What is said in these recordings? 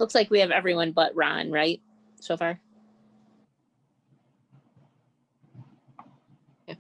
Looks like we have everyone but Ron, right, so far? Yeah.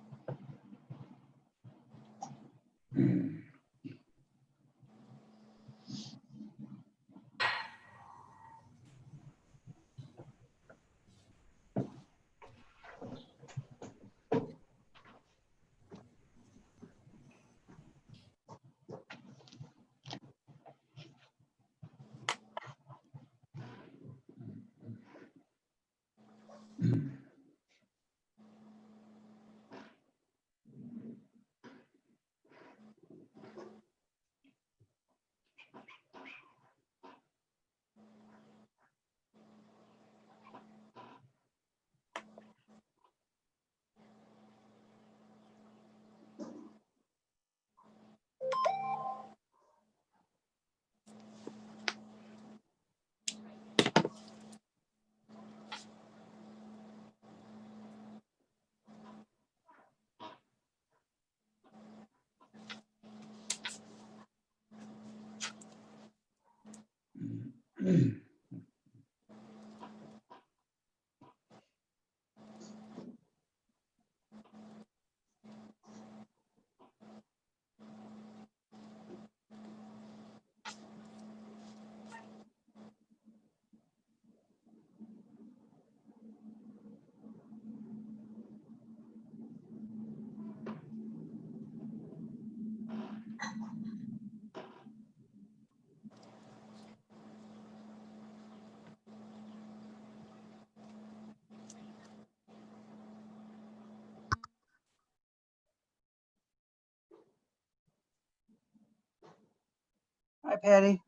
Hi, Patty.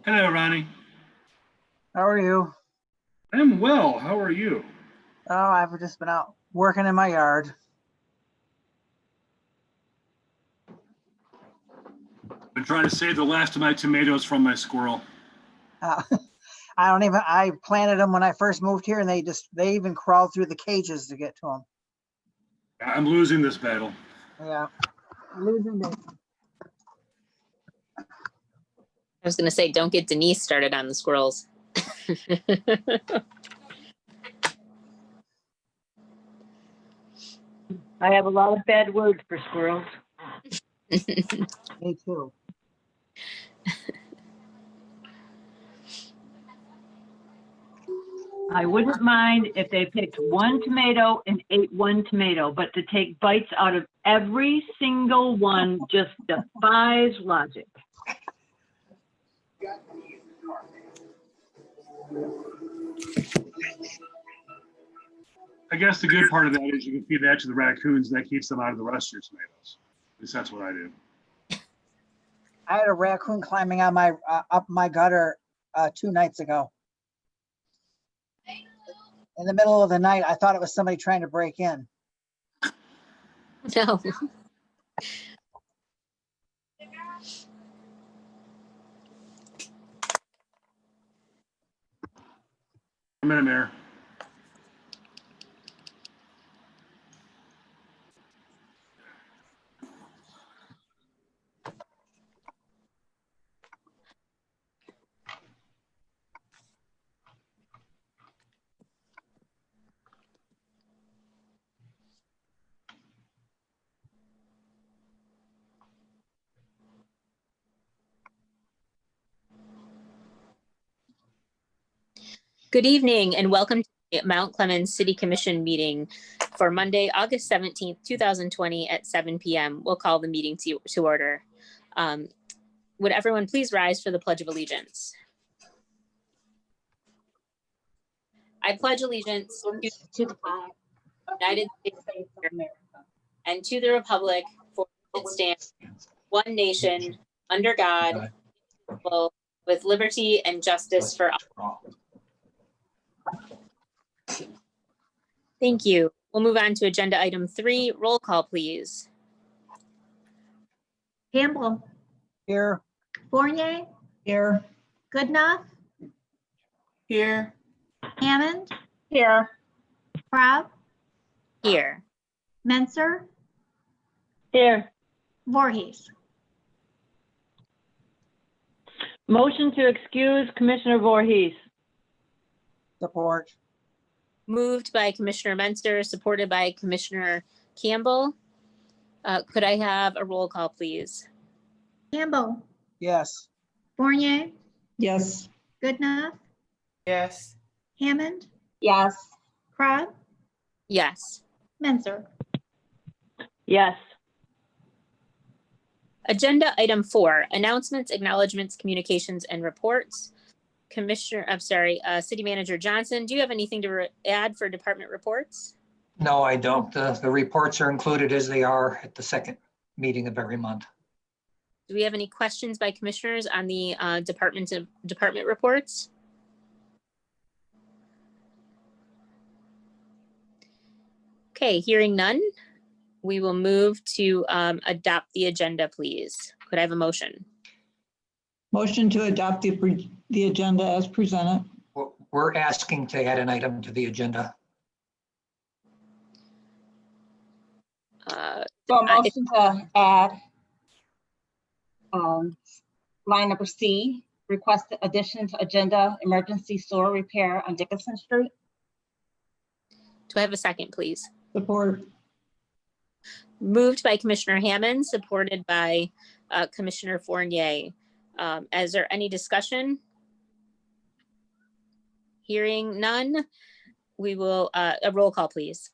Hello, Ronnie. How are you? I'm well. How are you? Oh, I've just been out working in my yard. I'm trying to save the last of my tomatoes from my squirrel. I planted them when I first moved here and they even crawled through the cages to get to them. I'm losing this battle. Yeah. Losing it. I was going to say, don't get Denise started on the squirrels. I have a lot of bad words for squirrels. Me too. I wouldn't mind if they picked one tomato and ate one tomato, but to take bites out of every single one just defies logic. I guess the good part of that is you can feed that to the raccoons and that keeps them out of the rest of your tomatoes. At least that's what I do. I had a raccoon climbing on my up my gutter 2 nights ago. In the middle of the night, I thought it was somebody trying to break in. No. A minute, Mayor. Good evening and welcome to the Mount Clemens City Commission meeting for Monday, August 17th, 2020 at 7 p.m. We'll call the meeting to order. Would everyone please rise for the Pledge of Allegiance? I pledge allegiance to the United States of America and to the republic for which it stands, one nation, under God, with liberty and justice for all. Thank you. We'll move on to agenda item 3. Roll call, please. Campbell. Here. Fournier. Here. Goodenough. Here. Hammond. Here. Proud. Here. Menser. Here. Voorhees. Motion to excuse Commissioner Voorhees. Support. Moved by Commissioner Menster, supported by Commissioner Campbell. Could I have a roll call, please? Campbell, Yes. Fournier, Yes. Goodenough, Yes. Hammond, Yes. Crab, Yes. Menzer. Yes. Agenda item 4, announcements, acknowledgements, communications, and reports. City Manager Johnson, do you have anything to add for department reports? No, I don't. The reports are included as they are at the second meeting of every month. Do we have any questions by commissioners on the department reports? Okay, hearing none, we will move to adopt the agenda, please. Could I have a motion? Motion to adopt the agenda as presented. We're asking to add an item to the agenda. So a motion to add line number C, request addition to agenda, emergency sewer repair on Dickinson Street. Do I have a second, please? Support. Moved by Commissioner Hammond, supported by Commissioner Fournier. Is there any discussion? Hearing none, we will, a roll call, please.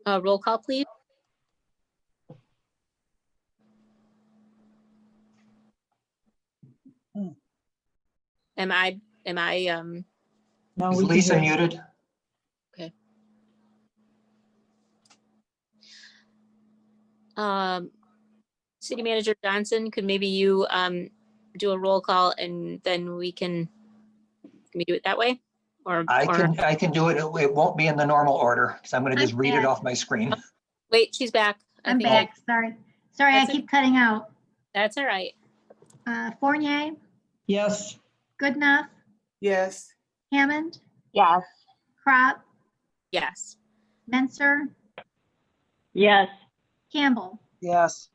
Roll call, please. Am I, No, Is we can Lisa hear. muted? City Manager Johnson, could maybe you do a roll call and then can we do it that way? Or I can do it. It won't be in the normal order because I'm going to just read it off my screen. wait, she's back. I I'm think back, sorry. Sorry, I That's keep cutting out. That's all right. Fournier, Yes. Goodenough, Yes. Hammond, Yes. Crab, Yes. Menzer, Yes. Campbell. Yes.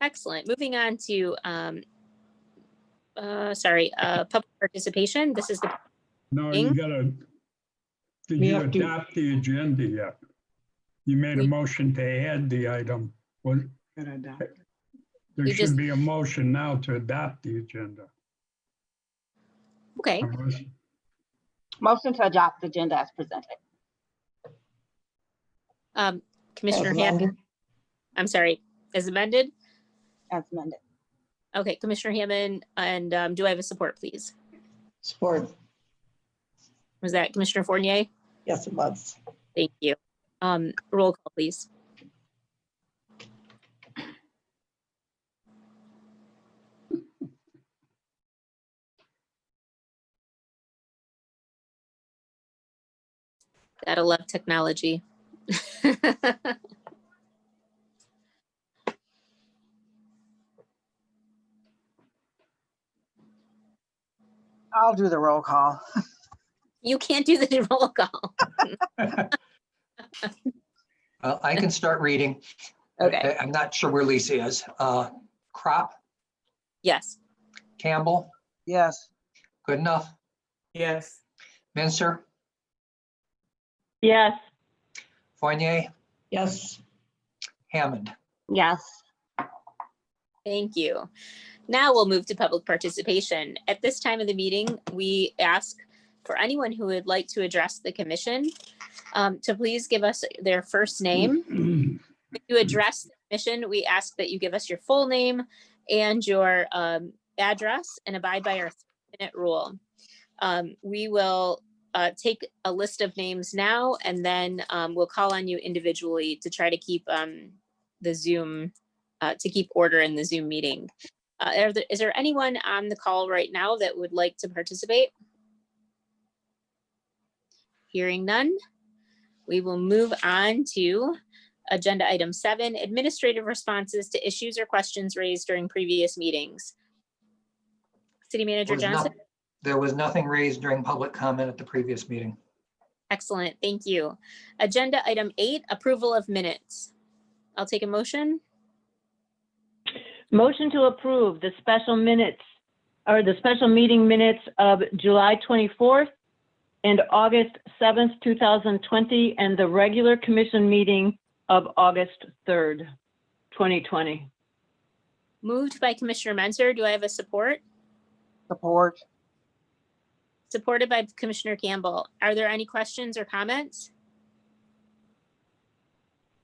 Excellent. Moving on to public participation. This is the No, Ing? you gotta, did We you have to- adopt the agenda yet? You made a We- motion to add the item. Well, there We just- should be a motion now to adopt the agenda. okay. Motion to adopt the agenda as presented. Commissioner As Hammond, amended. I'm sorry, as amended. As amended. Okay, Commissioner Hammond, and do I have a support, please? Support. Was that Commissioner Fournier? Yes, it was. Thank you. Roll call, please. Gotta love technology. I'll do the roll call. You can't do the roll call. I can start reading. Okay, I'm not sure where Lisa is. Crop, yes. Campbell, Yes. Goodenough, Yes. Menser, Yes. Fournier, Yes. Hammond. Yes. Thank you. Now we'll move to public participation. At this time of the meeting, we ask for anyone who would like to address the commission to please give us their first name. If you address the commission, we ask that you give us your full name and your address and abide by our 3-minute rule. We will take a list of names now, and then we'll call on you individually to try to keep the Zoom, to keep order in the Zoom meeting. Is there anyone on the call right now that would like to participate? Hearing none, we will move on to agenda item 7, administrative responses to issues or questions raised during previous meetings. City Manager Johnson? There was nothing raised during public comment at the previous meeting. Excellent, thank you. Agenda item 8, approval of minutes. I'll take a motion. Motion to approve the special minutes or the special meeting minutes of July 24th and August 7th, 2020, and the regular commission meeting of August 3rd, 2020. Moved by Commissioner Mentor. Do I have a support? Support. Supported by Commissioner Campbell. Are there any questions or comments?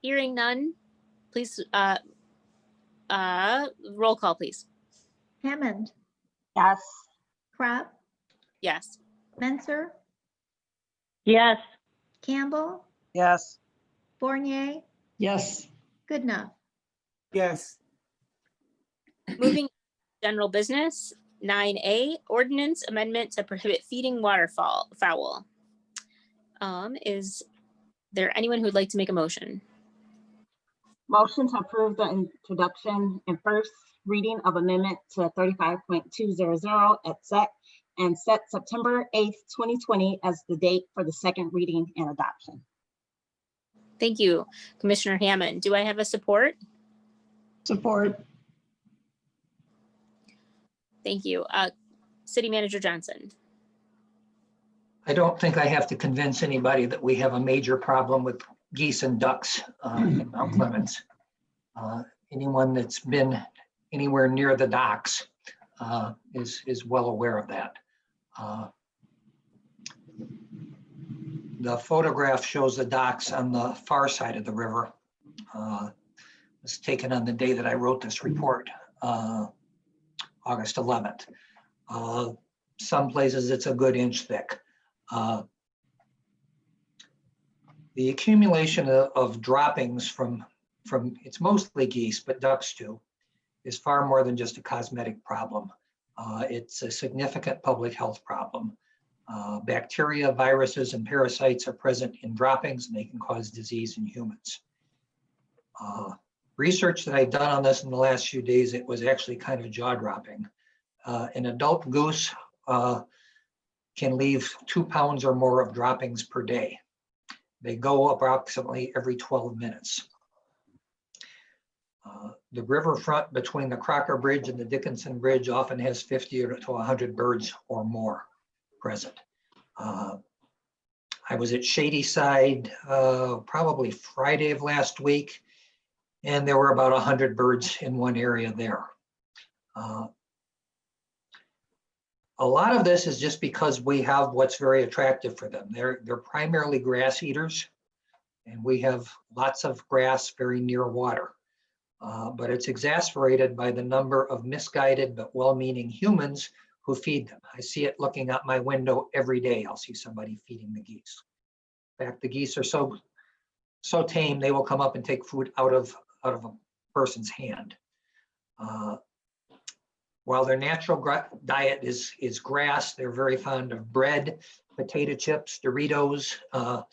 Hearing none, please, roll call, please. Hammond, Yes. Crop, Yes. Mentor, Yes. Campbell, Yes. Fournier, Yes. Goodenough. Yes. Moving to general business, 9A, ordinance amendment to prohibit feeding waterfowl. Is there anyone who'd like to make a motion? Motion to approve the introduction and first reading of amendment to 35.200 at SEC and set September 8th, 2020 as the date for the second reading and adoption. Thank you, Commissioner Hammond. Do I have a support? Support. Thank you. City Manager Johnson. I don't think I have to convince anybody that we have a major problem with geese and ducks in Mount Clemens. Anyone that's been anywhere near the docks is well aware of that. The photograph shows the docks on the far side of the river. It was taken on the day that I wrote this report, August 11th. Some places it's a good inch thick. The accumulation of droppings from it's mostly geese, but ducks too, is far more than just a cosmetic problem. It's a significant public health problem. Bacteria, viruses, and parasites are present in droppings, and they can cause disease in humans. Research that I've done on this in the last few days, it was actually kind of jaw-dropping. An adult goose can leave 2 pounds or more of droppings per day. They go approximately every 12 minutes. The riverfront between the Crocker Bridge and the Dickinson Bridge often has 50 to 100 birds or more present. I was at Shady Side probably Friday of last week, and there were about 100 birds in one area there. A lot of this is just because we have what's very attractive for them. They're primarily grass eaters, and we have lots of grass very near water. But it's exacerbated by the number of misguided but well-meaning humans who feed them. I see it looking out my window every day. I'll see somebody feeding the geese. In fact, the geese are so tame, they will come up and take food out of a person's hand. While their natural diet is grass, they're very fond of bread, potato chips, Doritos, and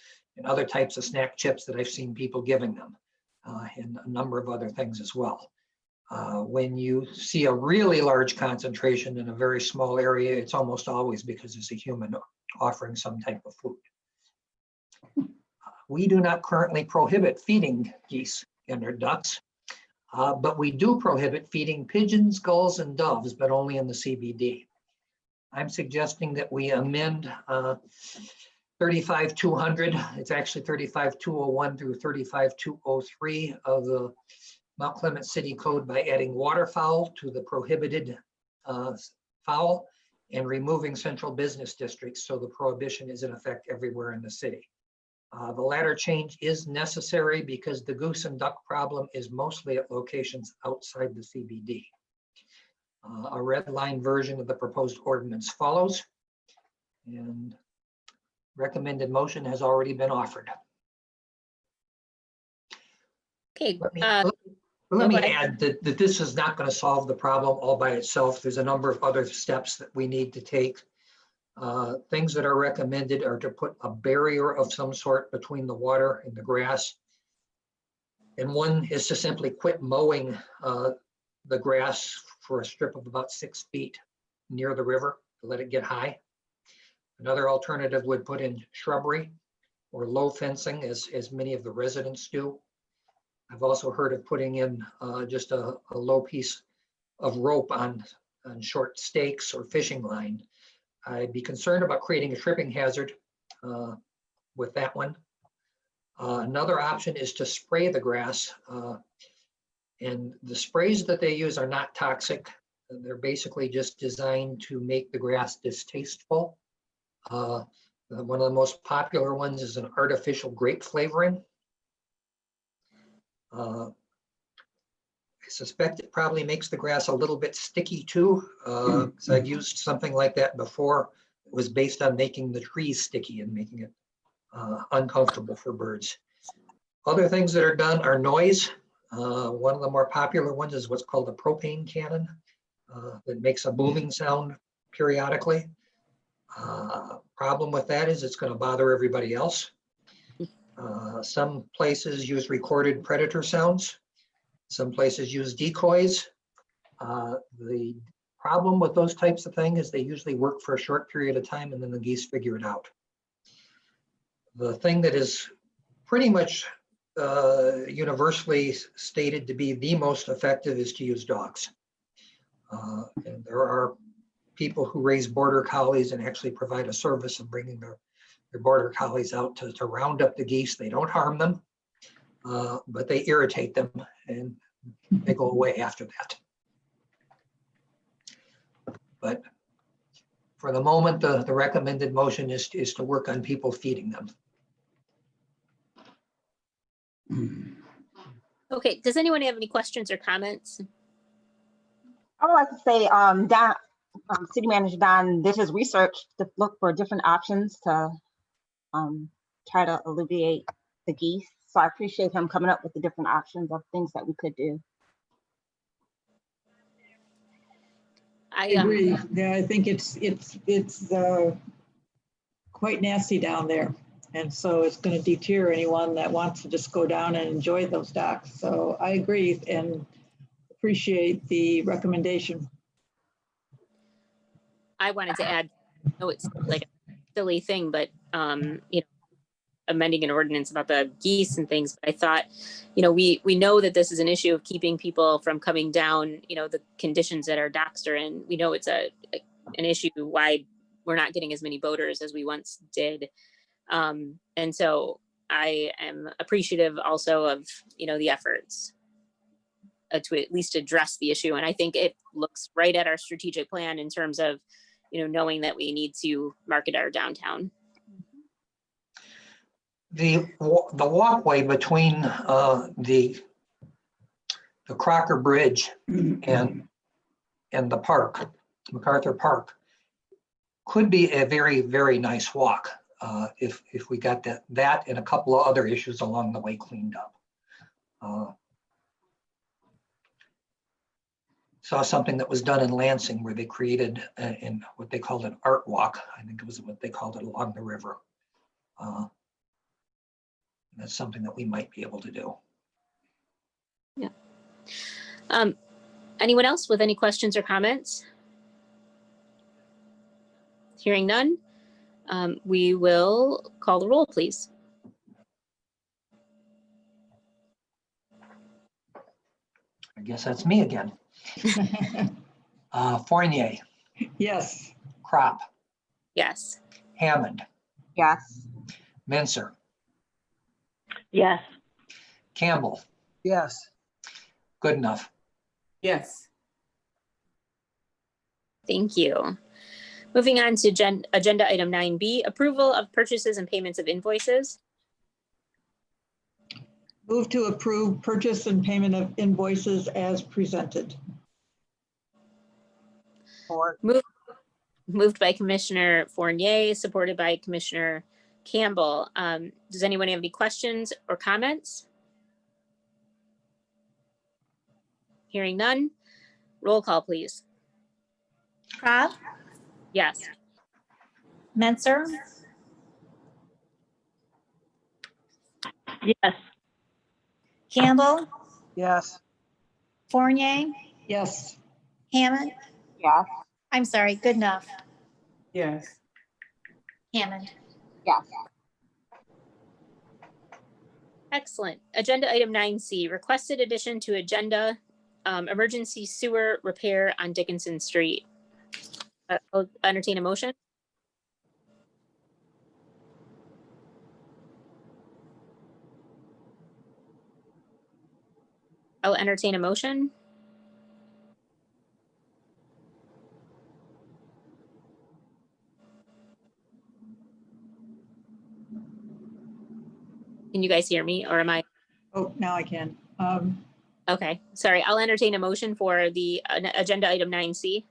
other types of snack chips that I've seen people giving them, and a number of other things as well. When you see a really large concentration in a very small area, it's almost always because it's a human offering some type of food. We do not currently prohibit feeding geese and their ducks. But we do prohibit feeding pigeons, gulls, and doves, but only in the CBD. I'm suggesting that we amend 35200. It's actually 35201 through 35203 of the Mount Clemens City Code by adding waterfowl to the prohibited fowl and removing central business districts, so the prohibition is in effect everywhere in the city. The latter change is necessary because the goose and duck problem is mostly at locations outside the CBD. A red line version of the proposed ordinance follows, and recommended motion has already been offered. Okay. Let me add that this is not going to solve the problem all by itself. There's a number of other steps that we need to take. Things that are recommended are to put a barrier of some sort between the water and the grass. And one is to simply quit mowing the grass for a strip of about 6 feet near the river, to let it get high. Another alternative would put in shrubbery or low fencing, as many of the residents do. I've also heard of putting in just a low piece of rope on short stakes or fishing line. I'd be concerned about creating a tripping hazard with that one. Another option is to spray the grass. And the sprays that they use are not toxic. They're basically just designed to make the grass distasteful. One of the most popular ones is an artificial grape flavoring. I suspect it probably makes the grass a little bit sticky too. So I've used something like that before. It was based on making the trees sticky and making it uncomfortable for birds. Other things that are done are noise. One of the more popular ones is what's called a propane cannon that makes a booming sound periodically. Problem with that is it's going to bother everybody else. Some places use recorded predator sounds. Some places use decoys. The problem with those types of things is they usually work for a short period of time and then the geese figure it out. The thing that is pretty much universally stated to be the most effective is to use dogs. And there are people who raise border collies and actually provide a service of bringing their border collies out to round up the geese. They don't harm them, but they irritate them and they go away after that. But for the moment, the recommended motion is to work on people feeding them. Okay, does anyone have any questions or comments? I would like to say, Don, City Manager Don did his research to look for different options to try to alleviate the geese. So I appreciate him coming up with the different options of things that we could do. I agree. Yeah, I think it's quite nasty down there. And so it's going to deter anyone that wants to just go down and enjoy those docks. So I agree and appreciate the recommendation. I wanted to add, no, it's like a silly thing, but you know, amending an ordinance about the geese and things. But I thought, you know, we know that this is an issue of keeping people from coming down, you know, the conditions that our docks are in. We know it's an issue why we're not getting as many boaters as we once did. And so I am appreciative also of, you know, the efforts to at least address the issue. And I think it looks right at our strategic plan in terms of, you know, knowing that we need to market our downtown. The walkway between the Crocker Bridge and the park, MacArthur Park, could be a very, very nice walk if we got that and a couple of other issues along the way cleaned up. Saw something that was done in Lansing where they created in what they called an art walk. I think it was what they called it along the river. That's something that we might be able to do. Yeah. Anyone else with any questions or comments? Hearing none, we will call the roll, please. I guess that's me again. Fournier, Yes. Crop, Yes. Hammond, Yes. Menser, Yes. Campbell, Yes. Goodenough. Yes. Thank you. Moving on to agenda item 9B, approval of purchases and payments of invoices. Move to approve purchase and payment of invoices as presented. Moved by Commissioner Fournier, supported by Commissioner Campbell. Does anyone have any questions or comments? Hearing none, roll call, please. Crop, Yes. Menser, Yes. Campbell, Yes. Fournier, Yes. Hammond. Yes. I'm sorry, Goodenough. Yes. Hammond. Yes. Excellent. Agenda item 9C, requested addition to agenda, emergency sewer repair on Dickinson Street. I'll entertain a motion. I'll entertain a motion. Can you guys hear me, or am I? Oh, now I can. Okay, sorry. I'll entertain a motion for the agenda item 9C.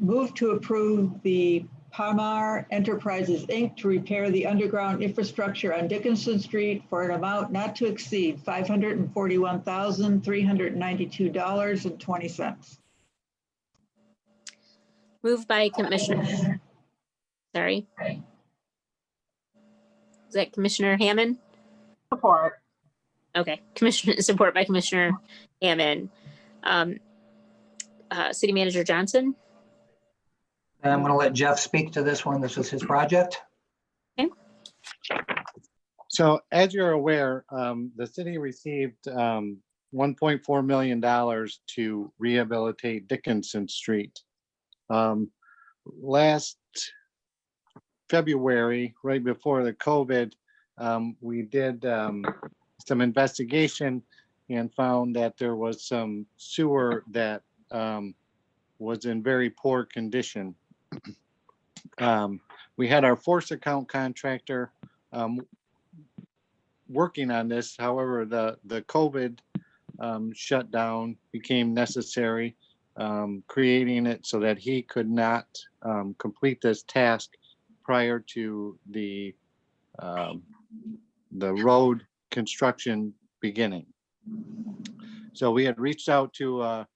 Move to approve the Palmar Enterprises, Inc. to repair the underground infrastructure on Dickinson Street for an amount not to exceed $541,392.20. Moved by Commissioner. Sorry. Is that Commissioner Hammond? Support. Okay, Commissioner, support by Commissioner Hammond. City Manager Johnson? And I'm going to let Jeff speak to this one. This is his project. So as you're aware, the city received $1.4 million to rehabilitate Dickinson Street. Last February, right before the COVID, we did some investigation and found that there was some sewer that was in very poor condition. We had our force account contractor working on this. However, the COVID shutdown became necessary, creating it so that he could not complete this task prior to the road construction beginning. So we had reached out to a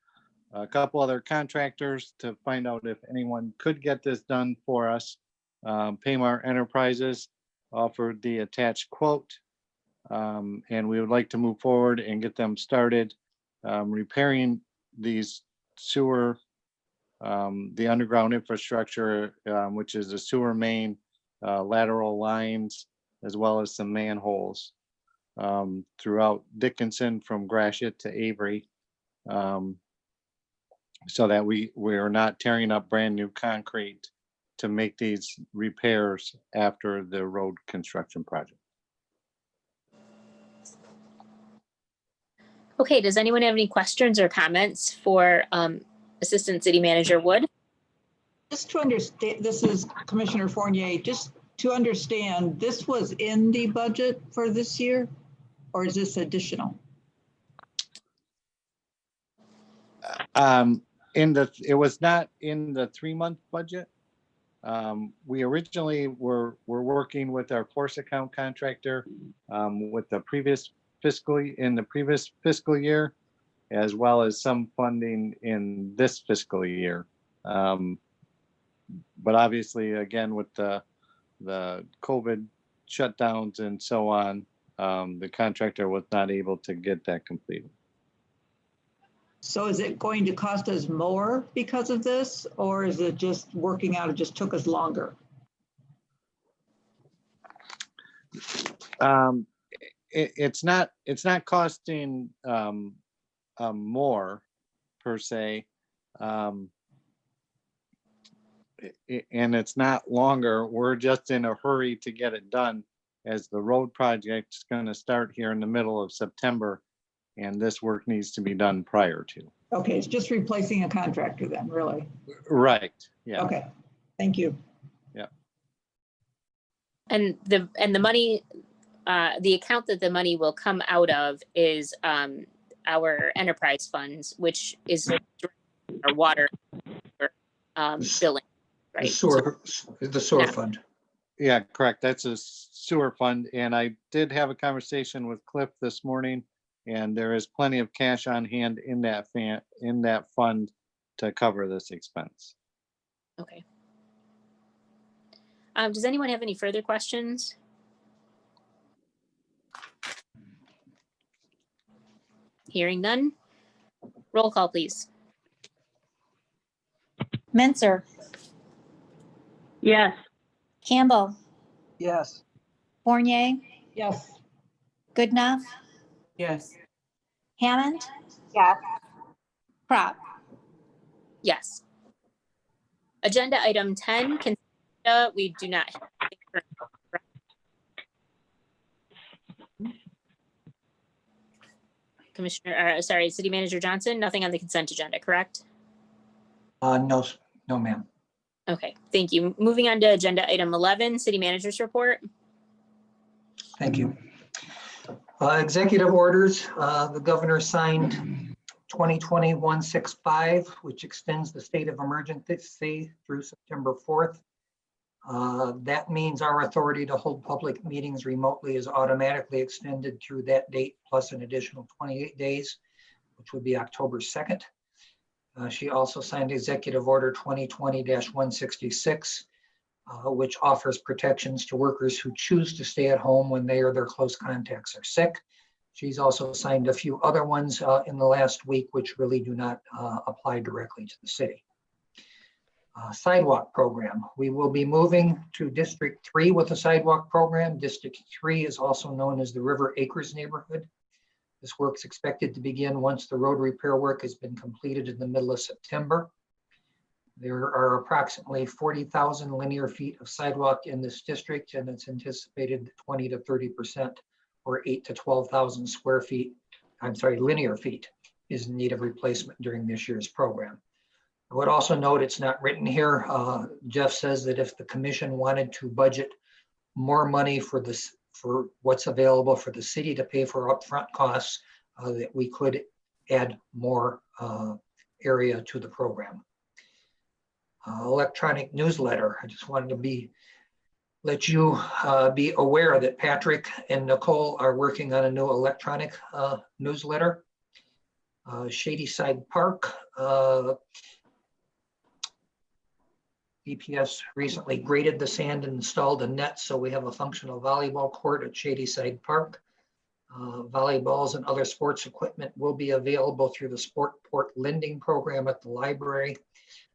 couple other contractors to find out if anyone could get this done for us. Palmar Enterprises offered the attached quote, and we would like to move forward and get them started repairing these sewer, the underground infrastructure, which is the sewer main, lateral lines, as well as some manholes throughout Dickinson from Gratiot to Avery, so that we're not tearing up brand new concrete to make these repairs after the road construction project. Okay, does anyone have any questions or comments for Assistant City Manager Wood? Just to understand, this is Commissioner Fournier, just to understand, this was in the budget for this year, or is this additional? It was not in the 3-month budget. We originally were working with our force account contractor with the previous fiscal year, as well as some funding in this fiscal year. But obviously, again, with the COVID shutdowns and so on, the contractor was not able to get that completed. So is it going to cost us more because of this, or is it just working out, it just took us longer? It's not costing more per se, and it's not longer. We're just in a hurry to get it done, as the road project is going to start here in the middle of September, and this work needs to be done prior to. Okay, it's just replacing a contractor then, really? Right, yeah. Okay, thank you. Yeah. And the money, the account that the money will come out of is our enterprise funds, which is our water billing, right? The sewer fund. Yeah, correct. That's a sewer fund. And I did have a conversation with Cliff this morning, and there is plenty of cash on hand in that fund to cover this expense. Okay. Does anyone have any further questions? Hearing none. Roll call, please. Menser, Yes. Campbell, Yes. Fournier, Yes. Goodenough, Yes. Hammond, Yes. Crop. Yes. Agenda item 10, consent agenda, we do not have. City Manager Johnson, nothing on the consent agenda, correct? No, no, ma'am. Okay, thank you. Moving on to agenda item 11, City Manager's report. Thank you. Executive orders, the governor signed 2020-165, which extends the state of emergency through September 4th. That means our authority to hold public meetings remotely is automatically extended through that date, plus an additional 28 days, which would be October 2nd. She also signed Executive Order 2020-166, which offers protections to workers who choose to stay at home when they or their close contacts are sick. She's also signed a few other ones in the last week, which really do not apply directly to the city. Sidewalk program. We will be moving to District 3 with a sidewalk program. District 3 is also known as the River Acres neighborhood. This work is expected to begin once the road repair work has been completed in the middle of September. There are approximately 40,000 linear feet of sidewalk in this district, and it's anticipated that 20 to 30%, or 8 to 12,000 linear feet, is in need of replacement during this year's program. I would also note, it's not written here, Jeff says that if the commission wanted to budget more money for this, for what's available for the city to pay for upfront costs, that we could add more area to the program. Electronic newsletter. I just wanted to let you be aware that Patrick and Nicole are working on a new electronic newsletter. Shady Side Park. EPS recently graded the sand and installed a net, so we have a functional volleyball court at Shady Side Park. Volleyballs and other sports equipment will be available through the Sportport lending program at the library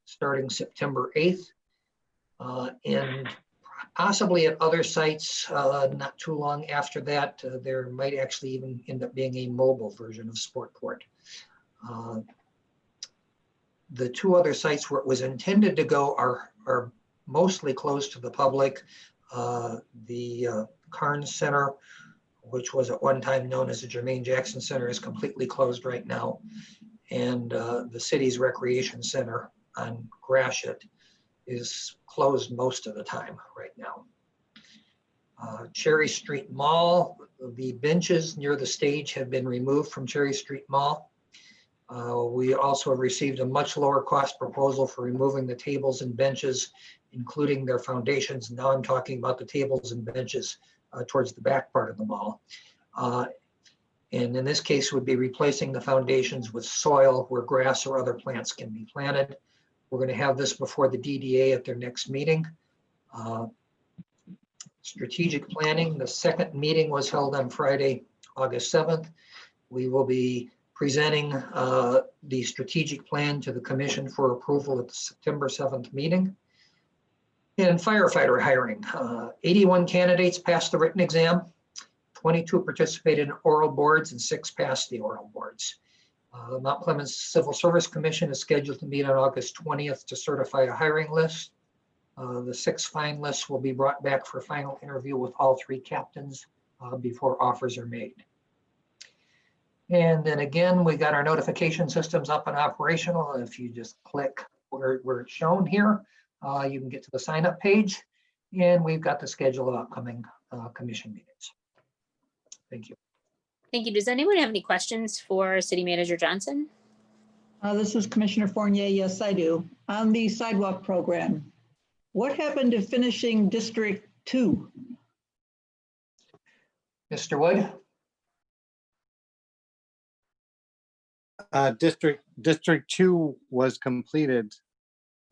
starting September 8th. And possibly at other sites not too long after that, there might actually even end up being a mobile version of Sportport. The two other sites where it was intended to go are mostly closed to the public. The Carnes Center, which was at one time known as the Jermaine Jackson Center, is completely closed right now. And the city's recreation center on Gratiot is closed most of the time right now. Cherry Street Mall, the benches near the stage have been removed from Cherry Street Mall. We also have received a much lower cost proposal for removing the tables and benches, including their foundations. Now I'm talking about the tables and benches towards the back part of the mall. And in this case, would be replacing the foundations with soil where grass or other plants can be planted. We're going to have this before the DDA at their next meeting. Strategic planning, the second meeting was held on Friday, August 7th. We will be presenting the strategic plan to the commission for approval at the September 7th meeting. And firefighter hiring, 81 candidates passed the written exam, 22 participated in oral boards, and 6 passed the oral boards. Mount Clemens Civil Service Commission is scheduled to meet on August 20th to certify a hiring list. The 6 finalists will be brought back for final interview with all 3 captains before offers are made. And then again, we got our notification systems up and operational. If you just click where it's shown here, you can get to the sign up page, and we've got the schedule of upcoming commission meetings. Thank you. Thank you. Does anyone have any questions for City Manager Johnson? This is Commissioner Fournier. Yes, I do. On the sidewalk program, what happened to finishing District 2? Mr. Wood? District 2 was completed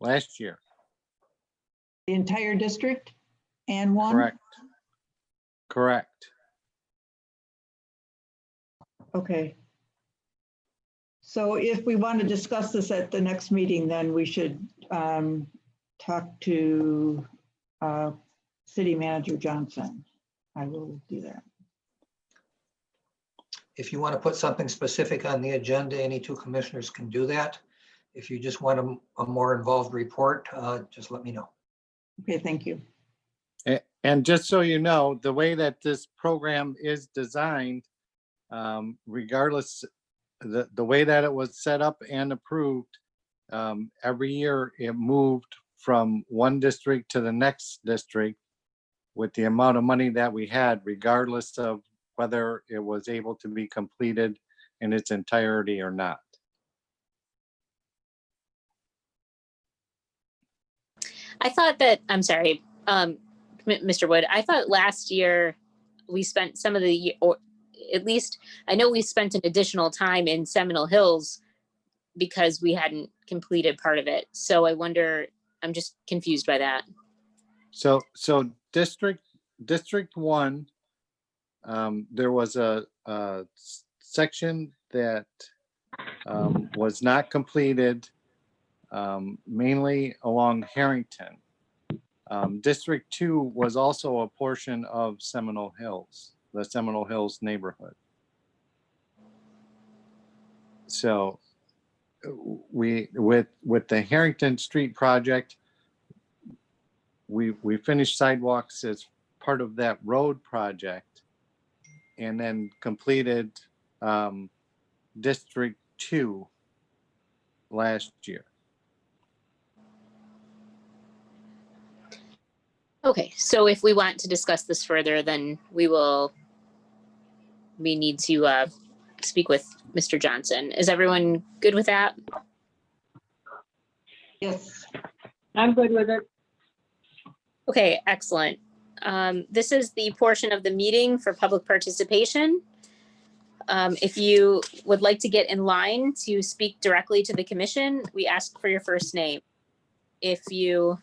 last year. The entire district and 1? Correct. Okay. So if we want to discuss this at the next meeting, then we should talk to City Manager Johnson. I will do that. If you want to put something specific on the agenda, any two commissioners can do that. If you just want a more involved report, just let me know. Okay, thank you. And just so you know, the way that this program is designed, regardless, the way that it was set up and approved, every year it moved from one district to the next district with the amount of money that we had, regardless of whether it was able to be completed in its entirety or not. I thought that, I'm sorry, Mr. Wood, I thought last year we spent some of the, or at least I know we spent an additional time in Seminole Hills because we hadn't completed part of it. So I wonder, I'm just confused by that. So District 1, there was a section that was not completed, mainly along Harrington. District 2 was also a portion of Seminole Hills, the Seminole Hills neighborhood. So with the Harrington Street project, we finished sidewalks as part of that road project, and then completed District 2 last year. Okay, so if we want to discuss this further, then we need to speak with Mr. Johnson. Is everyone good with that? Yes. I'm good with it. Okay, excellent. This is the portion of the meeting for public participation. If you would like to get in line to speak directly to the commission, we ask for your first name. If you,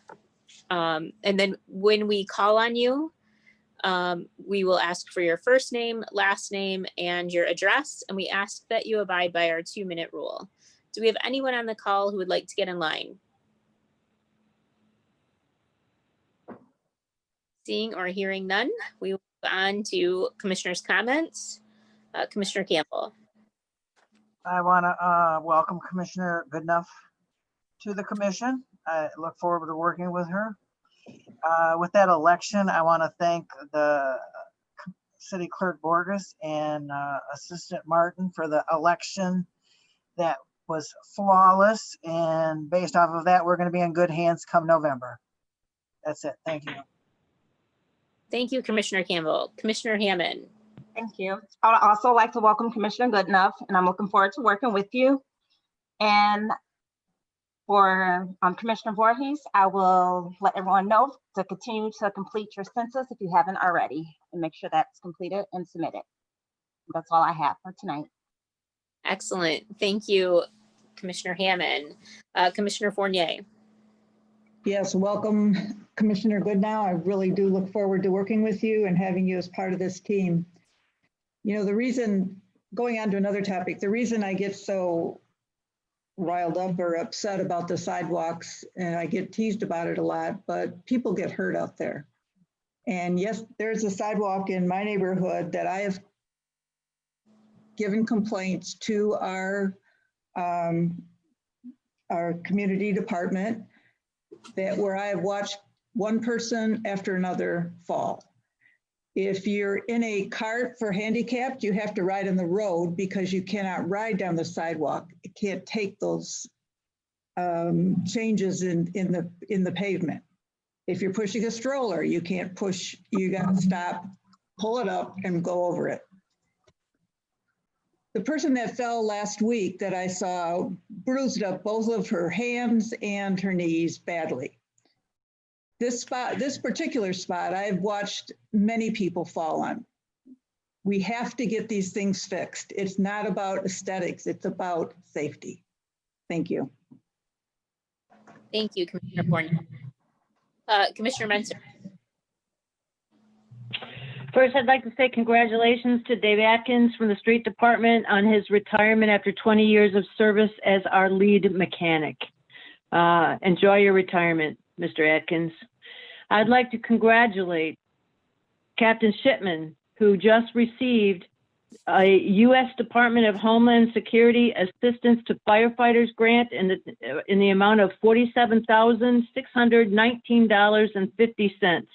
and then when we call on you, we will ask for your first name, last name, and your address, and we ask that you abide by our 2-minute rule. Do we have anyone on the call who would like to get in line? Seeing or hearing none, we will move on to commissioners' comments. Commissioner Campbell. I want to welcome Commissioner Goodenough to the commission. I look forward to working with her. With that election, I want to thank the City Clerk Borges and Assistant Martin for the election that was flawless. And based off of that, we're going to be in good hands come November. That's it. Thank you. Thank you, Commissioner Campbell. Commissioner Hammond. Thank you. I would also like to welcome Commissioner Goodenough, and I'm looking forward to working with you. And for Commissioner Voorhees, I will let everyone know to continue to complete your census if you haven't already, and make sure that's completed and submitted. That's all I have for tonight. Excellent. Thank you, Commissioner Hammond. Commissioner Fournier. Yes, welcome, Commissioner Goodnow. I really do look forward to working with you and having you as part of this team. You know, the reason, going on to another topic, the reason I get so riled up or upset about the sidewalks, and I get teased about it a lot, but people get hurt out there. And yes, there's a sidewalk in my neighborhood that I have given complaints to our community department, that where I have watched one person after another fall. If you're in a cart for handicapped, you have to ride on the road because you cannot ride down the sidewalk. It can't take those changes in the pavement. If you're pushing a stroller, you can't push, you got to stop, pull it up and go over it. The person that fell last week that I saw bruised up both of her hands and her knees badly. This particular spot, I've watched many people fall on. We have to get these things fixed. It's not about aesthetics, it's about safety. Thank you. Thank you, Commissioner Fournier. Commissioner Menzer. First, I'd like to say congratulations to Dave Atkins from the Street Department on his retirement after 20 years of service as our lead mechanic. Enjoy your retirement, Mr. Atkins. I'd like to congratulate Captain Shipman, who just received a U.S. Department of Homeland Security Assistance to Firefighters grant in the amount of $47,619.50.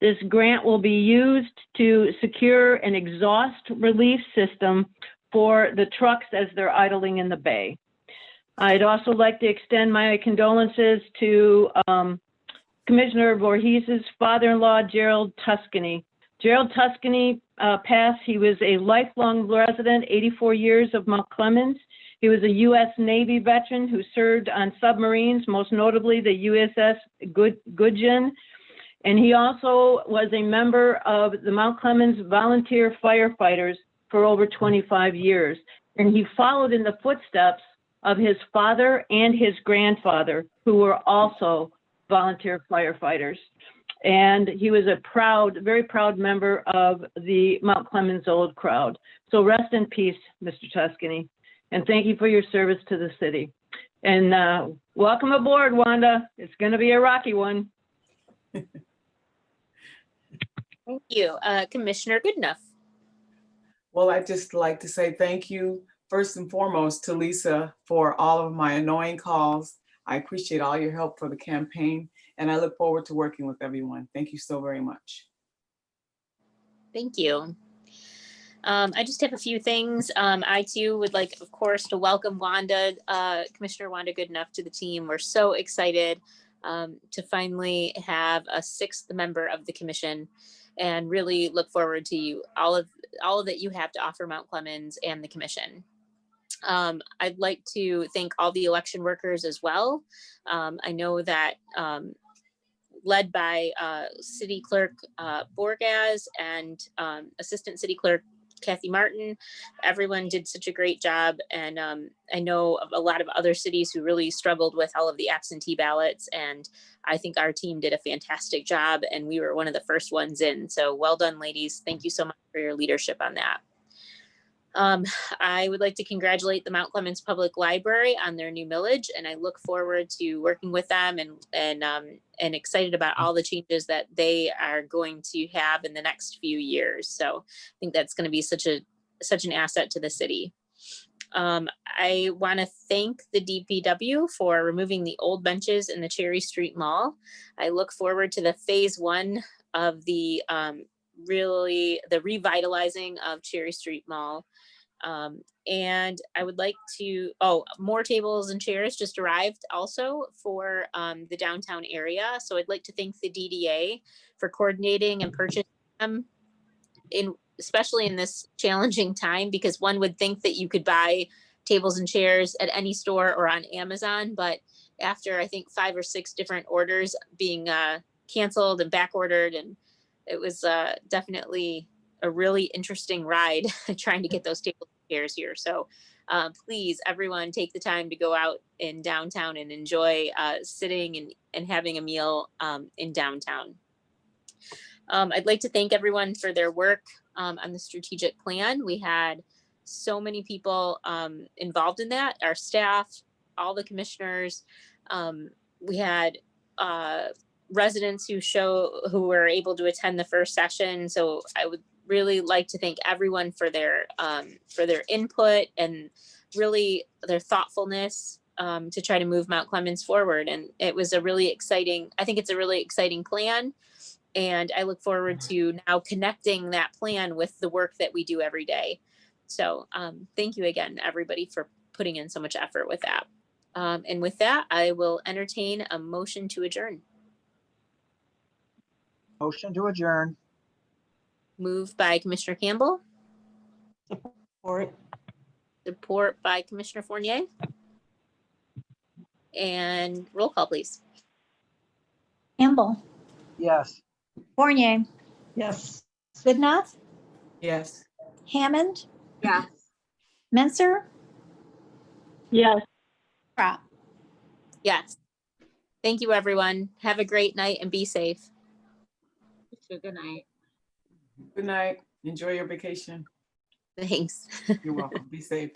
This grant will be used to secure an exhaust relief system for the trucks as they're idling in the bay. I'd also like to extend my condolences to Commissioner Voorhees' father-in-law, Gerald Tuscany. Gerald Tuscany passed. He was a lifelong resident, 84 years of Mount Clemens. He was a U.S. Navy veteran who served on submarines, most notably the USS Gudgeon. And he also was a member of the Mount Clemens Volunteer Firefighters for over 25 years. And he followed in the footsteps of his father and his grandfather, who were also volunteer firefighters. And he was a very proud member of the Mount Clemens Old Crowd. So rest in peace, Mr. Tuscany. And thank you for your service to the city. And welcome aboard, Wanda. It's going to be a rocky one. Thank you. Commissioner Goodenough. Well, I'd just like to say thank you, first and foremost, to Lisa for all of my annoying calls. I appreciate all your help for the campaign, and I look forward to working with everyone. Thank you so very much. Thank you. I just have a few things. I too would like, of course, to welcome Wanda, Commissioner Wanda Goodenough to the team. We're so excited to finally have a 6th member of the commission, and really look forward to all of that you have to offer Mount Clemens and the commission. I'd like to thank all the election workers as well. I know that led by City Clerk Borgas and Assistant City Clerk Kathy Martin, everyone did such a great job. And I know of a lot of other cities who really struggled with all of the absentee ballots. And I think our team did a fantastic job, and we were one of the first ones in. So well done, ladies. Thank you so much for your leadership on that. I would like to congratulate the Mount Clemens Public Library on their new millage, and I look forward to working with them and excited about all the changes that they are going to have in the next few years. So I think that's going to be such an asset to the city. I want to thank the DPW for removing the old benches in the Cherry Street Mall. I look forward to the phase 1 of the revitalizing of Cherry Street Mall. And I would like to, more tables and chairs just arrived also for the downtown area. So I'd like to thank the DDA for coordinating and purchasing them, especially in this challenging time, because one would think that you could buy tables and chairs at any store or on Amazon. But after, I think, 5 or 6 different orders being canceled and back ordered, and it was definitely a really interesting ride trying to get those tables and chairs here. So please, everyone, take the time to go out in downtown and enjoy sitting and having a meal in downtown. I'd like to thank everyone for their work on the strategic plan. We had so many people involved in that, our staff, all the commissioners. We had residents who were able to attend the first session. So I would really like to thank everyone for their input and really their thoughtfulness to try to move Mount Clemens forward. And it was I think it's a really exciting plan. And I look forward to now connecting that plan with the work that we do every day. So thank you again, everybody, for putting in so much effort with that. And with that, I will entertain a motion to adjourn. Motion to adjourn. Moved by Commissioner Campbell. Support. Support by Commissioner Fournier. And roll call, please. Campbell, Yes. Fournier, Yes. Goodenough, Yes. Hammond, Yes. Menser, Yes. Crop. Yes. Thank you, everyone. Have a great night and be safe. Good night. Good night. Enjoy your vacation. Thanks. You're welcome. Be safe.